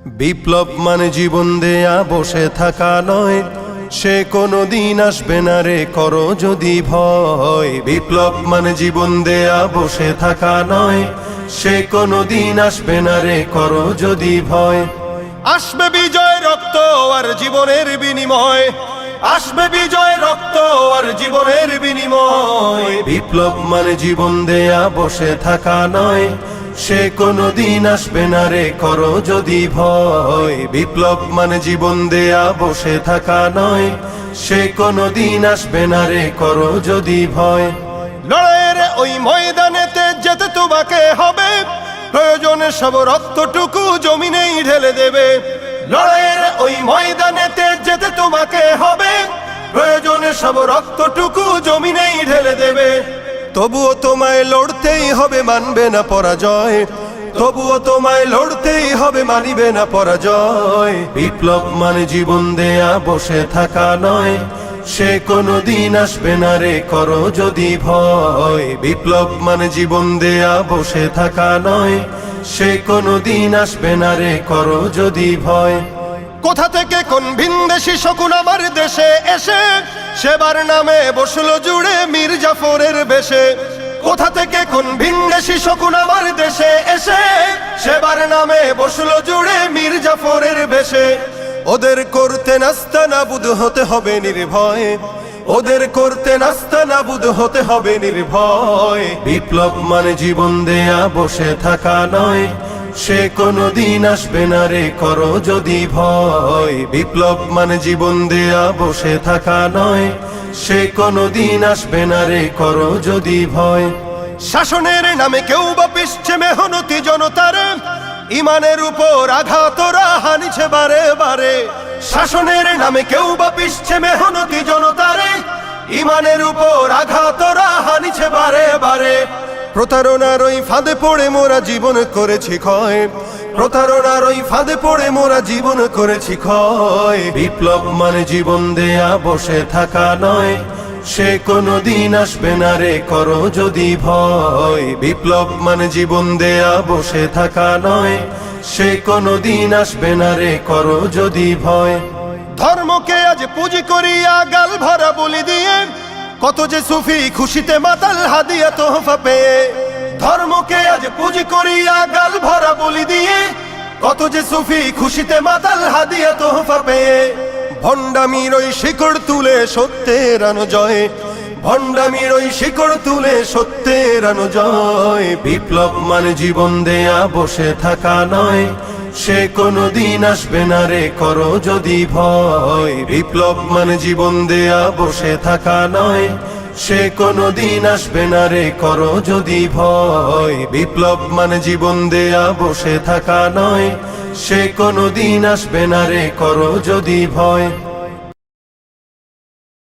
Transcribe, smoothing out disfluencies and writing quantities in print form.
বিপ্লব মানে জীবন দেয়া বসে থাকা নয়, সে কোনো দিন আসবে না রে করো যদি ভয়। বিপ্লব মানে জীবন দেয়া বসে থাকা নয়, সে কোনো দিন আসবে না রে করো যদি ভয়। আসবে বিজয় রক্ত আর জীবনের বিনিময়, আসবে বিজয় রক্ত আর জীবনের বিনিময়। বিপ্লব মানে জীবন দেয়া বসে থাকা নয়, সে কোনো দিন আসবে না রে করো যদি ভয়। বিপ্লব মানে জীবন দেয়া বসে থাকা নয়, সে কোনো দিন আসবে না রে করো যদি ভয়। লড়াইয়ের ওই ময়দানেতে যেতে তোমাকে হবে, প্রয়োজনে সব রক্তটুকু জমিনেই ঢেলে দেবে। লড়াইয়ের ওই ময়দানেতে যেতে তোমাকে হবে, প্রয়োজনে সব রক্তটুকু জমিনেই ঢেলে দেবে। তবুও তোমায় লড়তেই হবে, মানবে না পরাজয়। তবুও তোমায় লড়তেই হবে, মানিবে না পরাজয়। বিপ্লব মানে জীবন দেয়া বসে থাকা নয়, সে কোনো দিন আসবে না রে করো যদি ভয়। বিপ্লব মানে জীবন দেয়া বসে থাকা নয়, সে কোনো দিন আসবে না রে করো যদি ভয়। কোথা থেকে কোন ভিনদেশী শকুন আমার দেশে এসে সেবার নামে বসলো জুড়ে মীর জাফরের বেশে। কোথা থেকে কোন ভিনদেশী শকুন আমার দেশে এসে সেবার নামে বসলো জুড়ে মীর জাফরের বেশে। ওদের করতে নাস্তানাবুদ হতে হবে নির্ভয়, ওদের করতে নাস্তানাবুদ হতে হবে নির্ভয়। বিপ্লব মানে জীবন দেয়া বসে থাকা নয়, সে কোনো দিন আসবে না রে করো যদি ভয়। বিপ্লব মানে জীবন দেয়া বসে থাকা নয়, সে কোনো দিন আসবে না রে করো যদি ভয়। শাসনের নামে কেউ বা পিছছে মেহনতি জনতার, ইমানের উপর আঘাতরা হানিছে বারে বারে। শাসনের নামে কেউ বা পিছছে মেহনতি জনতার, ইমানের উপর আঘাতরা হানিছে বারে বারে। প্রতারণার ওই ফাঁদে পড়ে মোরা জীবন করেছি ক্ষয়, প্রতারণার ওই ফাঁদে পড়ে মোরা জীবন করেছি ক্ষয়। বিপ্লব মানে জীবন দেয়া বসে থাকা নয়, সে কোনো দিন আসবে না রে করো যদি ভয়। বিপ্লব মানে জীবন দেয়া বসে থাকা নয়, সে কোনো দিন আসবে না রে করো যদি ভয়। ধর্মকে আজ পুঁজি করিয়া গাল ভরা বলি দিয়ে, কত যে সুফি খুশিতে মাতাল হাদিয়া তোহফা পেয়ে। ধর্মকে আজ পুঁজি করিয়া গাল ভরা বলি দিয়ে, কত যে সুফি খুশিতে মাতাল হাদিয়া তোহফা পেয়ে। ভণ্ডামির ওই শিকড় তুলে সত্যের আনো জয়, ভণ্ডামির ওই শিকড় তুলে সত্যের আনো জয়। বিপ্লব মানে জীবন দেয়া বসে থাকা নয়, সে কোনো দিন আসবে না রে করো যদি ভয়। বিপ্লব মানে জীবন দেয়া বসে থাকা নয়, সে কোনো দিন আসবে না রে করো যদি ভয়। বিপ্লব মানে জীবন দেয়া বসে থাকা নয়, সে কোনো দিন আসবে না রে করো যদি ভয়।